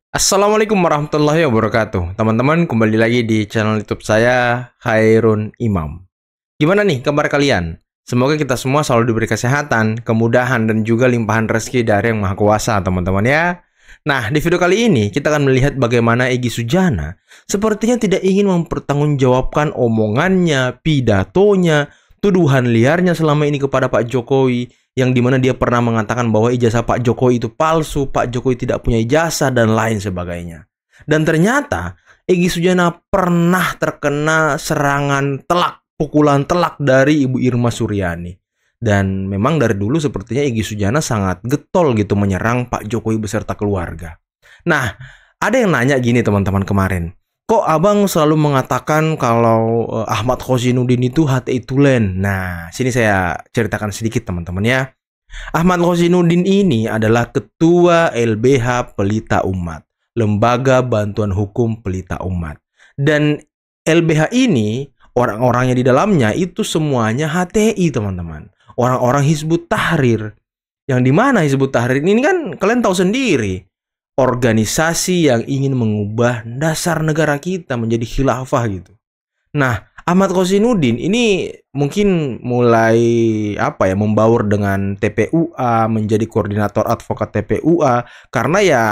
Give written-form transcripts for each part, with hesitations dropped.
Assalamualaikum warahmatullahi wabarakatuh. Teman-teman, kembali lagi di channel YouTube saya, Khairun Imam. Gimana nih kabar kalian? Semoga kita semua selalu diberi kesehatan, kemudahan, dan juga limpahan rezeki dari Yang Maha Kuasa, teman-teman ya. Nah, di video kali ini kita akan melihat bagaimana Egy Sujana sepertinya tidak ingin mempertanggungjawabkan omongannya, pidatonya, tuduhan liarnya selama ini kepada Pak Jokowi, yang dimana dia pernah mengatakan bahwa ijazah Pak Jokowi itu palsu, Pak Jokowi tidak punya ijazah, dan lain sebagainya. Dan ternyata Egy Sujana pernah terkena serangan telak, pukulan telak dari Ibu Irma Suryani. Dan memang dari dulu sepertinya Egy Sujana sangat getol gitu menyerang Pak Jokowi beserta keluarga. Nah, ada yang nanya gini teman-teman kemarin. Kok abang selalu mengatakan kalau Ahmad Khozinuddin itu HTI Tulen? Nah, sini saya ceritakan sedikit teman-teman ya. Ahmad Khozinuddin ini adalah Ketua LBH Pelita Umat, Lembaga Bantuan Hukum Pelita Umat. Dan LBH ini, orang-orangnya di dalamnya itu semuanya HTI teman-teman. Orang-orang Hizbut Tahrir. Yang dimana Hizbut Tahrir ini kan kalian tahu sendiri. Organisasi yang ingin mengubah dasar negara kita menjadi khilafah gitu. Nah, Ahmad Khozinuddin ini mungkin mulai membaur dengan TPUA, menjadi koordinator advokat TPUA karena ya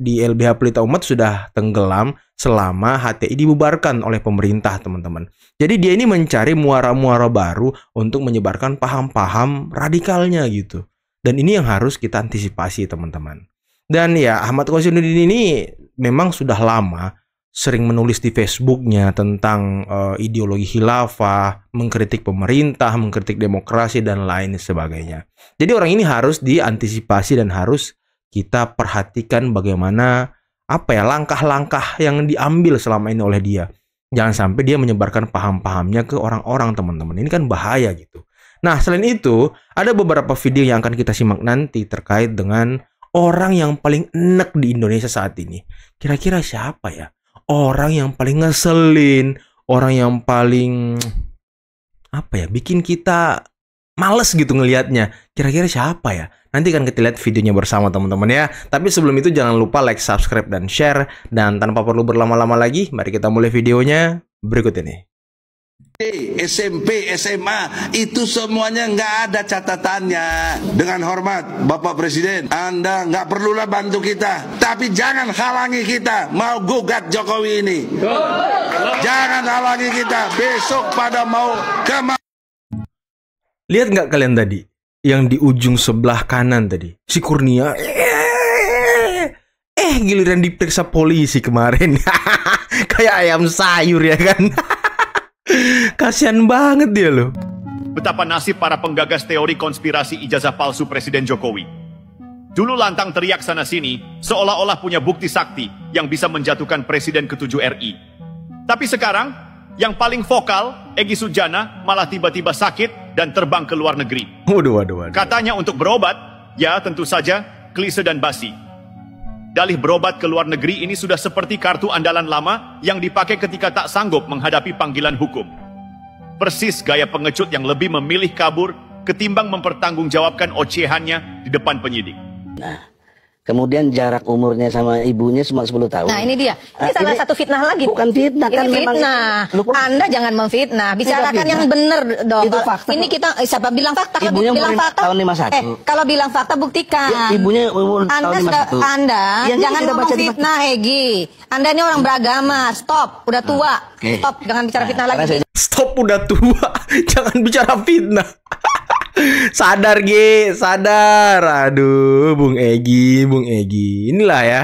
di LBH Pelita Umat sudah tenggelam selama HTI dibubarkan oleh pemerintah, teman-teman. Jadi dia ini mencari muara-muara baru untuk menyebarkan paham-paham radikalnya gitu. Dan ini yang harus kita antisipasi, teman-teman. Dan ya Ahmad Khozinuddin ini memang sudah lama sering menulis di Facebooknya tentang ideologi khilafah, mengkritik pemerintah, mengkritik demokrasi, dan lain sebagainya. Jadi orang ini harus diantisipasi dan harus kita perhatikan bagaimana langkah-langkah yang diambil selama ini oleh dia. Jangan sampai dia menyebarkan paham-pahamnya ke orang-orang, teman-teman. Ini kan bahaya gitu. Nah, selain itu, ada beberapa video yang akan kita simak nanti terkait dengan orang yang paling enek di Indonesia saat ini. Kira-kira siapa ya? Orang yang paling ngeselin, orang yang paling bikin kita males gitu ngelihatnya. Kira-kira siapa ya? Nanti kan kita lihat videonya bersama teman-teman ya. Tapi sebelum itu jangan lupa like, subscribe, dan share. Dan tanpa perlu berlama-lama lagi, mari kita mulai videonya berikut ini. SMP, SMA itu semuanya nggak ada catatannya. Dengan hormat Bapak Presiden, Anda nggak perlulah bantu kita, tapi jangan halangi kita mau gugat Jokowi ini. Jangan halangi kita besok pada mau Lihat nggak kalian tadi yang di ujung sebelah kanan tadi, si Kurnia giliran diperiksa polisi kemarin. Kayak ayam sayur ya kan. Kasian banget dia loh. Betapa nasib para penggagas teori konspirasi ijazah palsu Presiden Jokowi. Dulu lantang teriak sana-sini, seolah-olah punya bukti sakti yang bisa menjatuhkan Presiden ke-7 RI. Tapi sekarang, yang paling vokal, Egy Sujana malah tiba-tiba sakit dan terbang ke luar negeri. Waduh. Katanya untuk berobat, ya tentu saja klise dan basi. Dalih berobat ke luar negeri ini sudah seperti kartu andalan lama yang dipakai ketika tak sanggup menghadapi panggilan hukum. Persis gaya pengecut yang lebih memilih kabur ketimbang mempertanggungjawabkan ocehannya di depan penyidik. Nah, kemudian jarak umurnya sama ibunya cuma 10 tahun. Nah ini dia, ini salah satu fitnah lagi. Bukan fitnah, ini kan fitnah. Anda jangan memfitnah, bicarakan yang benar dong. Itu fakta. Ini kita, siapa bilang fakta? Ibunya bilang umur fakta. tahun 51. Kalau bilang fakta buktikan. Ya, ibunya umur tahun 51. Anda ya, jangan ngomong fitnah, Egy. Anda ini orang beragama, stop, udah tua. Stop, jangan bicara fitnah lagi. Stop, udah tua. Jangan bicara fitnah. Sadar sadar. Aduh, Bung Egy. Inilah ya,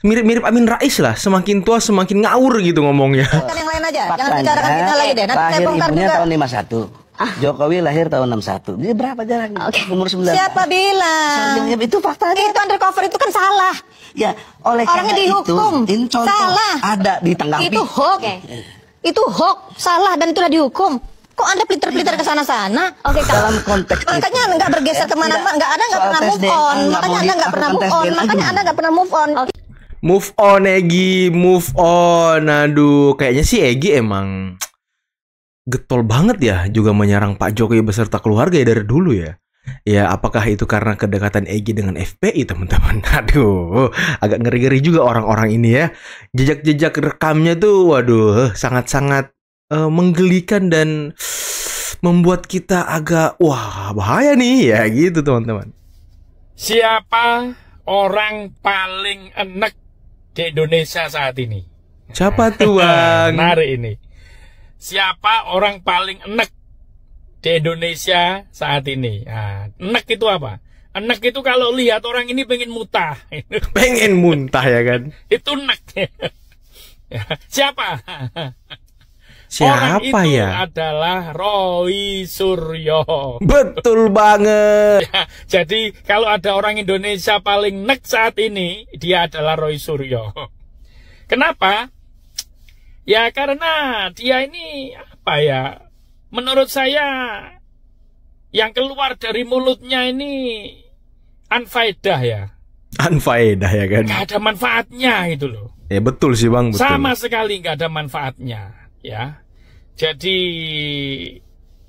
mirip-mirip Amin Rais lah. Semakin tua semakin ngawur gitu ngomongnya. Kan yang lain aja, jangan bicarakan fitnah lagi deh. Nanti lahir saya bongkar ibunya juga. tahun 51. Jokowi lahir tahun 61. Jadi berapa jaraknya? Umur 9. Siapa bilang? Itu faktanya. Itu undercover itu kan salah. Ya, oleh Orangnya dihukum. ini contoh Salah. ada ditanggapi. Itu hoax. Itu hoax, salah, dan itu udah dihukum. Kok Anda peliter-peliter ke sana-sana? Oke, dalam konteks makanya nggak bergeser kemana-mana, nggak pernah move on. Makanya Anda nggak pernah move on. Makanya Anda nggak pernah move on. Move on, Egy, move on. Aduh, kayaknya sih Egy emang getol banget ya juga menyerang Pak Jokowi beserta keluarga ya dari dulu ya. Ya, apakah itu karena kedekatan Egy dengan FPI, teman-teman? Aduh, agak ngeri-ngeri juga orang-orang ini ya. Jejak-jejak rekamnya tuh, waduh, sangat-sangat menggelikan dan membuat kita agak, wah, bahaya nih, ya gitu, teman-teman. Siapa orang paling enek di Indonesia saat ini? Siapa tuh, Bang? Menarik ini. Siapa orang paling enek di Indonesia saat ini? Nah, enek itu apa? Enek itu kalau lihat orang ini pengen muntah. Pengen muntah ya kan? Itu enek. Siapa? Siapa orang itu ya? adalah Roy Suryo. Betul banget. Ya, jadi kalau ada orang Indonesia paling nek saat ini, dia adalah Roy Suryo. Kenapa? Ya karena dia ini apa ya? Menurut saya yang keluar dari mulutnya ini unfaedah ya. Unfaedah ya kan? Nggak ada manfaatnya itu loh. Ya betul sih Bang, betul. Sama sekali nggak ada manfaatnya ya. Jadi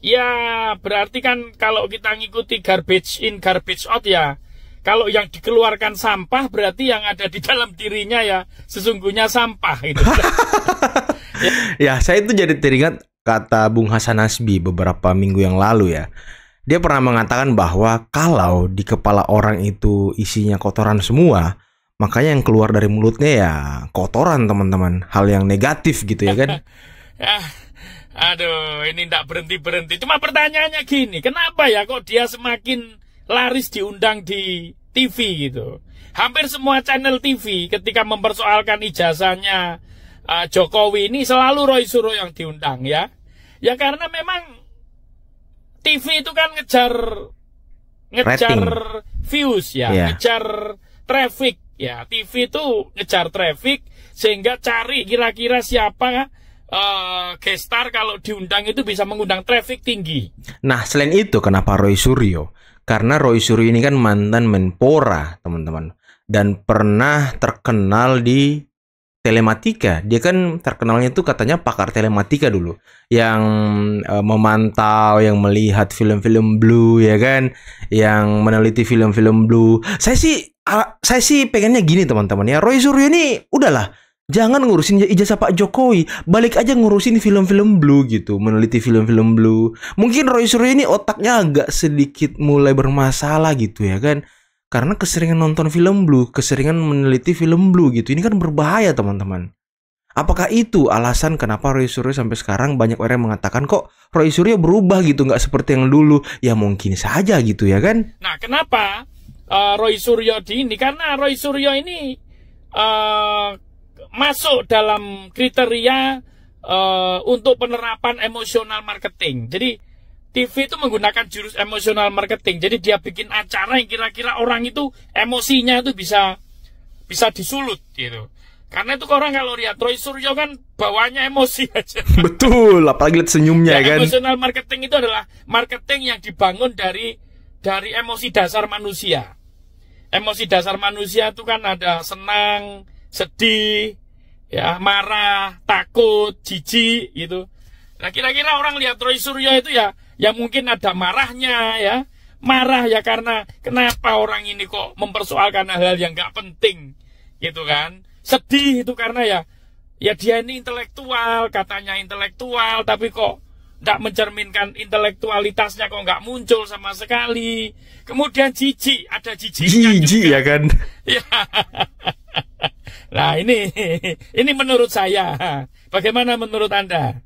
ya berarti kan kalau kita ngikuti garbage in garbage out ya, kalau yang dikeluarkan sampah berarti yang ada di dalam dirinya ya sesungguhnya sampah itu. Ya saya itu jadi teringat kata Bung Hasan Nasbi beberapa minggu yang lalu ya. Dia pernah mengatakan bahwa kalau di kepala orang itu isinya kotoran semua, makanya yang keluar dari mulutnya ya kotoran, teman-teman. Hal yang negatif gitu ya kan. Aduh, ini ndak berhenti-berhenti. Cuma pertanyaannya gini, kenapa ya kok dia semakin laris diundang di TV gitu? Hampir semua channel TV ketika mempersoalkan ijazahnya Jokowi ini selalu Roy Suryo yang diundang ya. Ya karena memang TV itu kan ngejar views ya, ngejar traffic ya. TV itu ngejar traffic sehingga cari kira-kira siapa gestar kalau diundang itu bisa mengundang traffic tinggi. Nah, selain itu kenapa Roy Suryo? Karena Roy Suryo ini kan mantan Menpora, teman-teman. Dan pernah terkenal di telematika. Dia kan terkenalnya itu katanya pakar telematika dulu. Yang memantau, yang melihat film-film blue ya kan. Yang meneliti film-film blue. Saya sih pengennya gini, teman-teman ya. Roy Suryo ini udahlah, jangan ngurusin ijazah Pak Jokowi, balik aja ngurusin film-film blue gitu, meneliti film-film blue. Mungkin Roy Suryo ini otaknya agak sedikit mulai bermasalah gitu ya kan. Karena keseringan nonton film blue, keseringan meneliti film blue gitu. Ini kan berbahaya, teman-teman. Apakah itu alasan kenapa Roy Suryo sampai sekarang banyak orang yang mengatakan kok Roy Suryo berubah gitu, nggak seperti yang dulu? Ya mungkin saja gitu ya kan. Nah, kenapa Roy Suryo ini? Karena Roy Suryo ini masuk dalam kriteria untuk penerapan emosional marketing. Jadi TV itu menggunakan jurus emosional marketing. Jadi dia bikin acara yang kira-kira orang itu emosinya itu bisa disulut gitu. Karena itu orang kalau lihat Roy Suryo kan bawanya emosi aja. Betul, apalagi lihat senyumnya ya kan. Emosional marketing itu adalah marketing yang dibangun dari emosi dasar manusia. Emosi dasar manusia itu kan ada senang, sedih, ya, marah, takut, jijik gitu. Nah, kira-kira orang lihat Roy Suryo itu ya mungkin ada marahnya ya. Marah ya karena kenapa orang ini kok mempersoalkan hal-hal yang nggak penting gitu kan. Sedih itu karena ya dia ini intelektual, katanya intelektual tapi kok nggak mencerminkan intelektualitasnya, kok nggak muncul sama sekali. Kemudian jijik, ada jijiknya jijik ya kan. Ya. Nah, ini menurut saya. Bagaimana menurut Anda?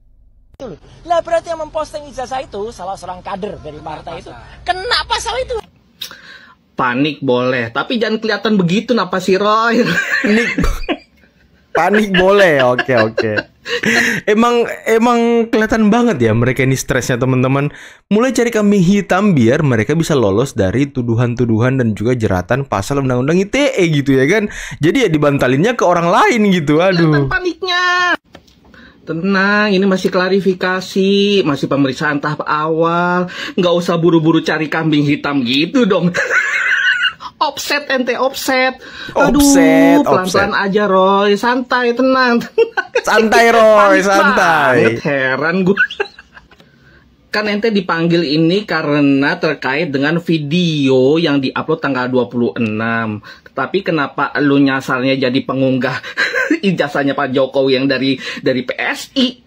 Lah berarti yang memposting ijazah itu salah seorang kader dari partai itu. Kena pasal itu. Panik boleh, tapi jangan kelihatan begitu napa sih Roy. Panik boleh, oke. Emang kelihatan banget ya mereka ini stresnya, teman-teman. Mulai cari kambing hitam biar mereka bisa lolos dari tuduhan-tuduhan dan juga jeratan pasal undang-undang ITE gitu ya kan. Jadi ya dibantalinnya ke orang lain gitu. Aduh. Paniknya. Tenang, ini masih klarifikasi, masih pemeriksaan tahap awal. Nggak usah buru-buru cari kambing hitam gitu dong. Offset ente, offset. Aduh, pelan-pelan aja Roy, santai, tenang. Santai Roy, santai. Heran gue. Kan ente dipanggil ini karena terkait dengan video yang diupload tanggal 26. Tapi kenapa lu nyasarnya jadi pengunggah ijazahnya Pak Jokowi yang dari PSI?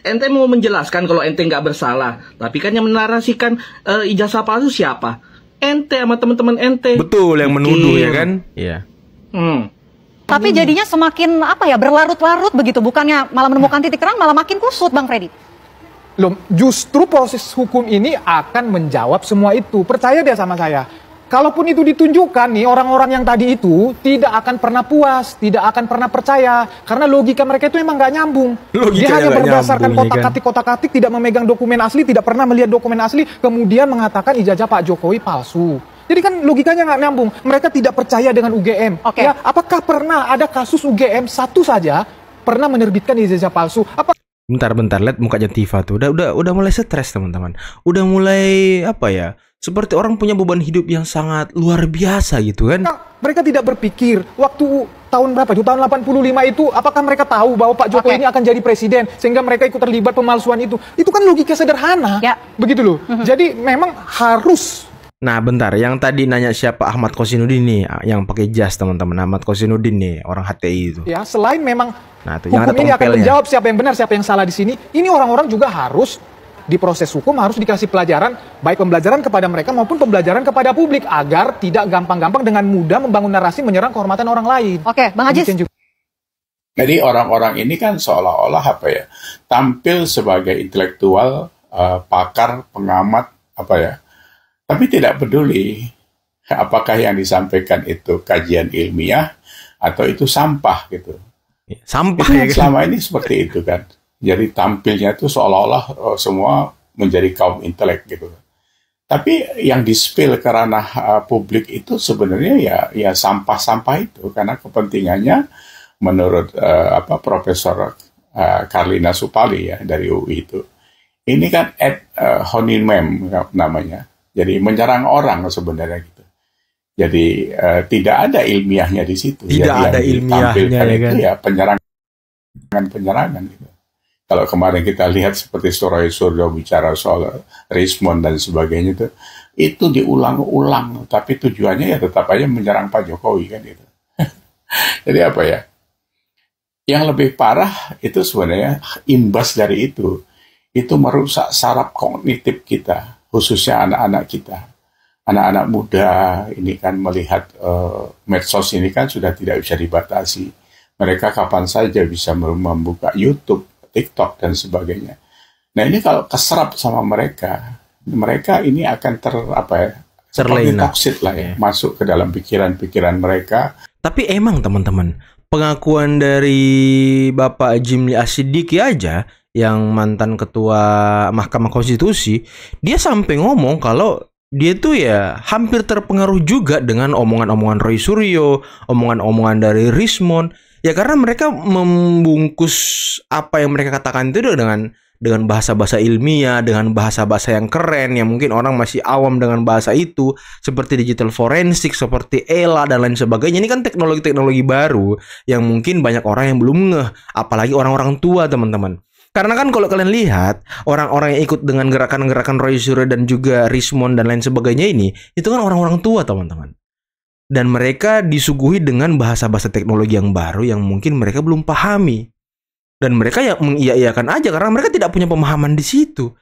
Ente mau menjelaskan kalau ente nggak bersalah. Tapi kan yang menarasikan ijazah palsu siapa? Ente sama teman-teman ente. Betul, yang menuduh ya kan? Iya. Tapi jadinya semakin berlarut-larut begitu. Bukannya malah menemukan titik terang, malah makin kusut, Bang Freddy. Loh, justru proses hukum ini akan menjawab semua itu. Percaya deh sama saya. Kalaupun itu ditunjukkan nih, orang-orang yang tadi itu tidak akan pernah puas, tidak akan pernah percaya. Karena logika mereka itu emang nggak nyambung. Dia hanya berdasarkan kotak-katik, tidak memegang dokumen asli, tidak pernah melihat dokumen asli, kemudian mengatakan ijazah Pak Jokowi palsu. Jadi kan logikanya nggak nyambung. Mereka tidak percaya dengan UGM. Ya, apakah pernah ada kasus UGM satu saja pernah menerbitkan ijazah palsu? Bentar, lihat mukanya Tifa tuh. Udah mulai stres, teman-teman. Udah mulai seperti orang punya beban hidup yang sangat luar biasa gitu kan. Mereka tidak berpikir waktu tahun berapa itu, tahun 85 itu, apakah mereka tahu bahwa Pak Jokowi ini akan jadi presiden sehingga mereka ikut terlibat pemalsuan itu. Itu kan logika sederhana. Begitu loh. Jadi memang harus. Nah bentar, yang tadi nanya siapa Ahmad Kosinudin nih, yang pakai jas teman-teman, Ahmad Kosinudin nih, orang HTI itu. Ya, selain memang hukum ini akan menjawab siapa yang benar, siapa yang salah di sini, ini orang-orang juga harus di proses hukum harus dikasih pelajaran, baik pembelajaran kepada mereka maupun pembelajaran kepada publik, agar tidak gampang-gampang dengan mudah membangun narasi menyerang kehormatan orang lain. Oke, Bang Ajis. Jadi orang-orang ini kan seolah-olah tampil sebagai intelektual, pakar, pengamat, tapi tidak peduli apakah yang disampaikan itu kajian ilmiah atau itu sampah gitu. Sampah ya kan? Selama ini seperti itu kan. Jadi tampilnya itu seolah-olah semua menjadi kaum intelek gitu. Tapi yang di-spill ke ranah publik itu sebenarnya ya sampah-sampah itu, karena kepentingannya menurut Profesor Karlina Supali ya dari UI itu. Ini kan ad hominem namanya. Jadi menyerang orang sebenarnya gitu. Jadi tidak ada ilmiahnya di situ. Tidak ada ilmiahnya ya kan. Ya penyerangan gitu. Kalau kemarin kita lihat seperti Suroy Suryo bicara soal Rismond dan sebagainya itu diulang-ulang, tapi tujuannya ya tetap aja menyerang Pak Jokowi kan gitu. Jadi yang lebih parah itu sebenarnya imbas dari itu merusak saraf kognitif kita, khususnya anak-anak kita. Anak-anak muda ini kan melihat medsos ini kan sudah tidak bisa dibatasi. Mereka kapan saja bisa membuka YouTube, TikTok dan sebagainya. Nah ini kalau keserap sama mereka ini akan terlena, toksit lah ya, masuk ke dalam pikiran-pikiran mereka. Tapi emang teman-teman, pengakuan dari Bapak Jimli Asidiki aja, yang mantan ketua Mahkamah Konstitusi, dia sampai ngomong kalau dia tuh ya hampir terpengaruh juga dengan omongan-omongan Roy Suryo, omongan-omongan dari Rismond. Ya karena mereka membungkus apa yang mereka katakan itu dengan bahasa-bahasa ilmiah, dengan bahasa-bahasa yang keren, yang mungkin orang masih awam dengan bahasa itu, seperti digital forensik, seperti ELA dan lain sebagainya. Ini kan teknologi-teknologi baru yang mungkin banyak orang yang belum ngeh, apalagi orang-orang tua, teman-teman. Karena kan kalau kalian lihat orang-orang yang ikut dengan gerakan-gerakan Roy Suryo dan juga Rismond dan lain sebagainya ini, itu kan orang-orang tua, teman-teman. Dan mereka disuguhi dengan bahasa-bahasa teknologi yang baru yang mungkin mereka belum pahami. Dan mereka ya mengiyakan aja karena mereka tidak punya pemahaman di situ.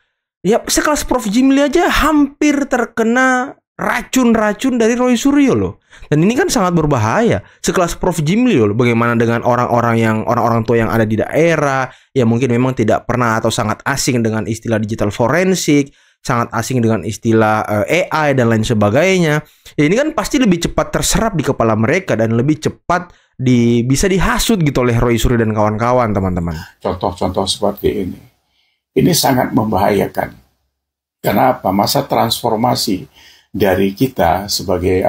Ya sekelas Prof. Jimli aja hampir terkena racun-racun dari Roy Suryo loh. Dan ini kan sangat berbahaya. Sekelas Prof. Jimli loh. Bagaimana dengan orang-orang tua yang ada di daerah yang mungkin memang tidak pernah atau sangat asing dengan istilah digital forensik, sangat asing dengan istilah AI dan lain sebagainya. Ya, ini kan pasti lebih cepat terserap di kepala mereka dan lebih cepat bisa dihasut gitu oleh Roy Suryo dan kawan-kawan, teman-teman. Contoh-contoh seperti ini sangat membahayakan. Karena apa? Masa transformasi dari kita sebagai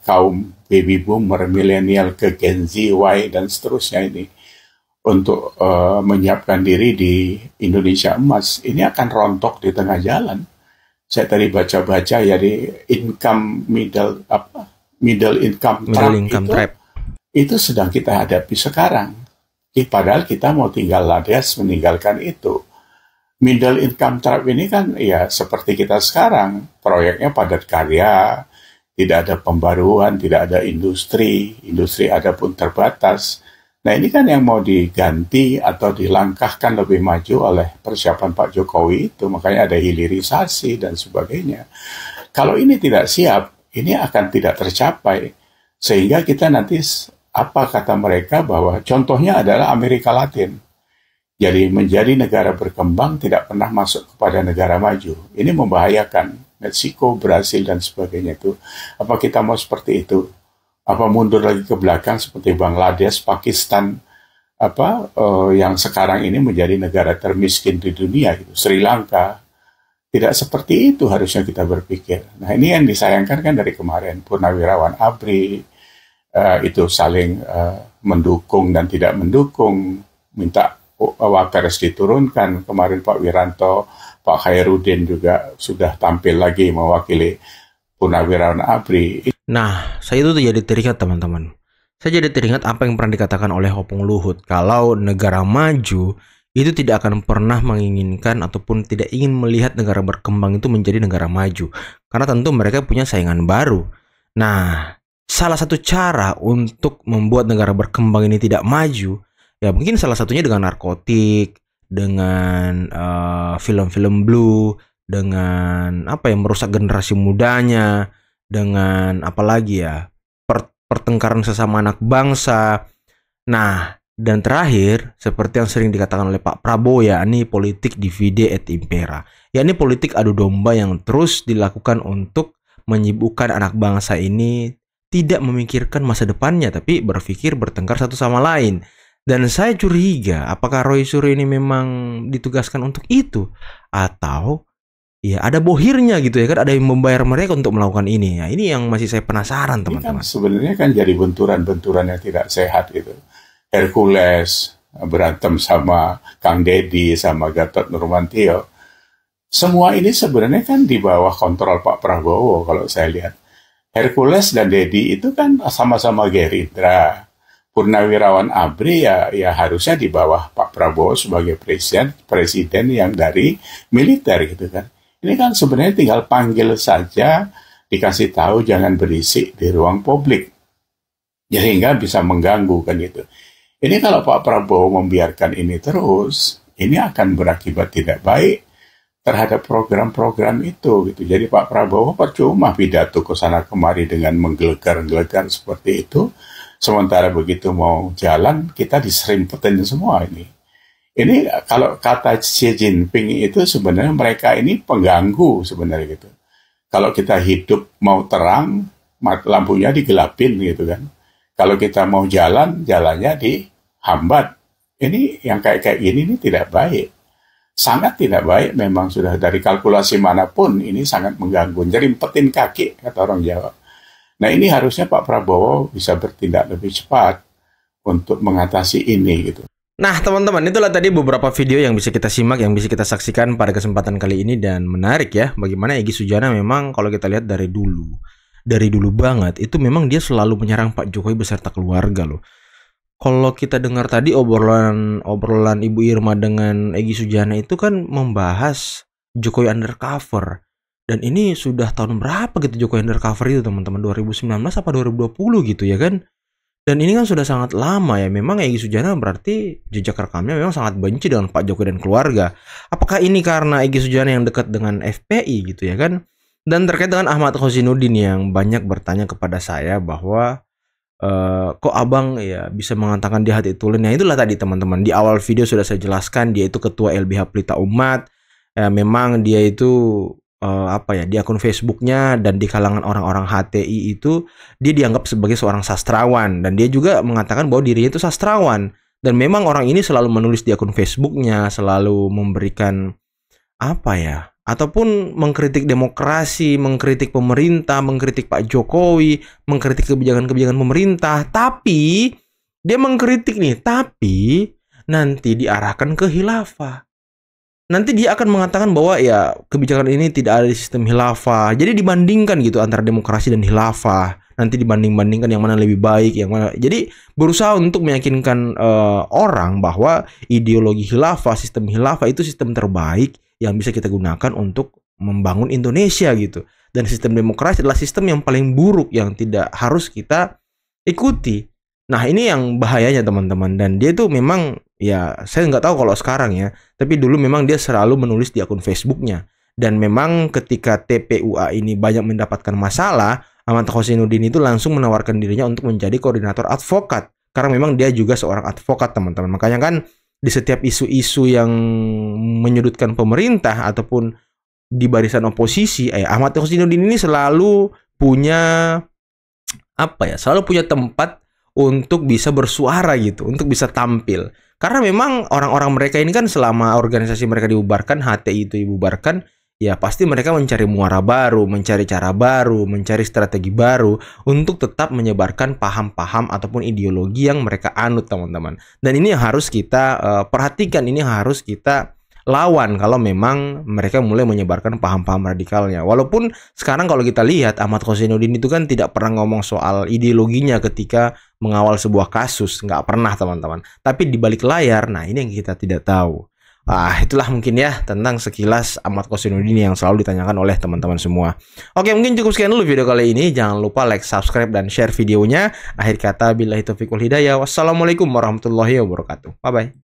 kaum baby boomer, milenial ke Gen Z, Y dan seterusnya ini untuk menyiapkan diri di Indonesia emas ini akan rontok di tengah jalan. Saya tadi baca-baca ya di middle income trap itu sedang kita hadapi sekarang. Padahal kita mau tinggal ladas meninggalkan itu. Middle income trap ini kan ya seperti kita sekarang, proyeknya padat karya, tidak ada pembaruan, tidak ada industri ada pun terbatas. Nah ini kan yang mau diganti atau dilangkahkan lebih maju oleh persiapan Pak Jokowi itu, makanya ada hilirisasi dan sebagainya. Kalau ini tidak siap, ini akan tidak tercapai, sehingga kita nanti, apa kata mereka, bahwa contohnya adalah Amerika Latin. Jadi menjadi negara berkembang tidak pernah masuk kepada negara maju. Ini membahayakan. Meksiko, Brasil, dan sebagainya itu. Apa kita mau seperti itu? Apa mundur lagi ke belakang seperti Bangladesh, Pakistan, yang sekarang ini menjadi negara termiskin di dunia, gitu. Sri Lanka. Tidak seperti itu harusnya kita berpikir. Nah ini yang disayangkan kan dari kemarin. Purnawirawan ABRI itu saling mendukung dan tidak mendukung, minta Wapres diturunkan. Kemarin Pak Wiranto, Pak Khairuddin juga sudah tampil lagi mewakili Purnawirawan ABRI. Nah, saya itu jadi teringat teman-teman. Saya jadi teringat apa yang pernah dikatakan oleh Opung Luhut. Kalau negara maju itu tidak akan pernah menginginkan ataupun tidak ingin melihat negara berkembang itu menjadi negara maju. Karena tentu mereka punya saingan baru. Nah, salah satu cara untuk membuat negara berkembang ini tidak maju, ya mungkin salah satunya dengan narkotik, dengan film-film blue, dengan apa yang merusak generasi mudanya, dengan apalagi ya pertengkaran sesama anak bangsa. Nah, dan terakhir seperti yang sering dikatakan oleh Pak Prabowo, ya ini politik divide et impera, ya ini politik adu domba yang terus dilakukan untuk menyibukkan anak bangsa ini tidak memikirkan masa depannya, tapi berpikir bertengkar satu sama lain. Dan saya curiga apakah Roy Suryo ini memang ditugaskan untuk itu, atau ya ada bohirnya gitu ya kan, ada yang membayar mereka untuk melakukan ini. Ya ini yang masih saya penasaran teman-teman. Sebenarnya kan jadi benturan-benturan yang tidak sehat gitu. Hercules berantem sama Kang Deddy sama Gatot Nurmantio. Semua ini sebenarnya kan di bawah kontrol Pak Prabowo kalau saya lihat. Hercules dan Deddy itu kan sama-sama Gerindra. Purnawirawan ABRI ya harusnya di bawah Pak Prabowo sebagai presiden yang dari militer gitu kan. Ini kan sebenarnya tinggal panggil saja, dikasih tahu jangan berisik di ruang publik, sehingga bisa mengganggu kan gitu. Ini kalau Pak Prabowo membiarkan ini terus, ini akan berakibat tidak baik terhadap program-program itu gitu. Jadi Pak Prabowo percuma pidato ke sana kemari dengan menggelegar-gelegar seperti itu. Sementara begitu mau jalan, kita diserimpetin semua ini. Ini kalau kata Xi Jinping itu sebenarnya mereka ini pengganggu sebenarnya gitu. Kalau kita hidup mau terang, lampunya digelapin gitu kan. Kalau kita mau jalan, jalannya dihambat. Ini yang kayak gini ini tidak baik. Sangat tidak baik, memang sudah dari kalkulasi manapun ini sangat mengganggu. Jerimpetin kaki, kata orang Jawa. Nah ini harusnya Pak Prabowo bisa bertindak lebih cepat untuk mengatasi ini gitu. Nah teman-teman, itulah tadi beberapa video yang bisa kita simak, yang bisa kita saksikan pada kesempatan kali ini. Dan menarik ya, bagaimana Egy Sujana memang kalau kita lihat dari dulu banget, itu memang dia selalu menyerang Pak Jokowi beserta keluarga loh. Kalau kita dengar tadi obrolan Ibu Irma dengan Egy Sujana itu kan membahas Jokowi undercover. Dan ini sudah tahun berapa gitu Jokowi undercover itu teman-teman, 2019 apa 2020 gitu ya kan. Dan ini kan sudah sangat lama ya. Memang Egy Sujana berarti jejak rekamnya memang sangat benci dengan Pak Jokowi dan keluarga. Apakah ini karena Egy Sujana yang dekat dengan FPI gitu ya kan. Dan terkait dengan Ahmad Khozinuddin yang banyak bertanya kepada saya bahwa kok abang ya bisa mengatakan di hati tulen. Nah itulah tadi teman-teman, di awal video sudah saya jelaskan dia itu ketua LBH Pelita Umat. Memang dia itu di akun Facebooknya dan di kalangan orang-orang HTI itu dia dianggap sebagai seorang sastrawan, dan dia juga mengatakan bahwa dirinya itu sastrawan. Dan memang orang ini selalu menulis di akun Facebooknya, selalu memberikan ataupun mengkritik demokrasi, mengkritik pemerintah, mengkritik Pak Jokowi, mengkritik kebijakan-kebijakan pemerintah. Tapi dia mengkritik nih, tapi nanti diarahkan ke khilafah. Nanti dia akan mengatakan bahwa ya kebijakan ini tidak ada di sistem khilafah. Jadi dibandingkan gitu antara demokrasi dan khilafah. nanti dibanding-bandingkan yang mana lebih baik, yang mana. Jadi berusaha untuk meyakinkan orang bahwa ideologi khilafah, sistem khilafah itu sistem terbaik yang bisa kita gunakan untuk membangun Indonesia gitu. Dan sistem demokrasi adalah sistem yang paling buruk yang tidak harus kita ikuti. Nah, ini yang bahayanya teman-teman. Dan dia tuh memang, ya saya nggak tahu kalau sekarang ya, tapi dulu memang dia selalu menulis di akun Facebooknya. Dan memang ketika TPUA ini banyak mendapatkan masalah, Ahmad Khosinuddin itu langsung menawarkan dirinya untuk menjadi koordinator advokat. Karena memang dia juga seorang advokat teman-teman. Makanya kan di setiap isu-isu yang menyudutkan pemerintah ataupun di barisan oposisi, Ahmad Khosinuddin ini selalu punya selalu punya tempat untuk bisa bersuara gitu, untuk bisa tampil. Karena memang orang-orang mereka ini kan selama organisasi mereka dibubarkan, HTI itu dibubarkan, ya pasti mereka mencari muara baru, mencari cara baru, mencari strategi baru untuk tetap menyebarkan paham-paham ataupun ideologi yang mereka anut teman-teman. Dan ini yang harus kita perhatikan, ini harus kita lawan kalau memang mereka mulai menyebarkan paham-paham radikalnya. Walaupun sekarang kalau kita lihat Ahmad Khosinuddin itu kan tidak pernah ngomong soal ideologinya ketika mengawal sebuah kasus, nggak pernah teman-teman. Tapi di balik layar, nah ini yang kita tidak tahu. Itulah mungkin ya tentang sekilas Ahmad Khosinuddin yang selalu ditanyakan oleh teman-teman semua. Oke, mungkin cukup sekian dulu video kali ini. Jangan lupa like, subscribe, dan share videonya. Akhir kata, billahi taufiq wal hidayah. Wassalamualaikum warahmatullahi wabarakatuh. Bye-bye.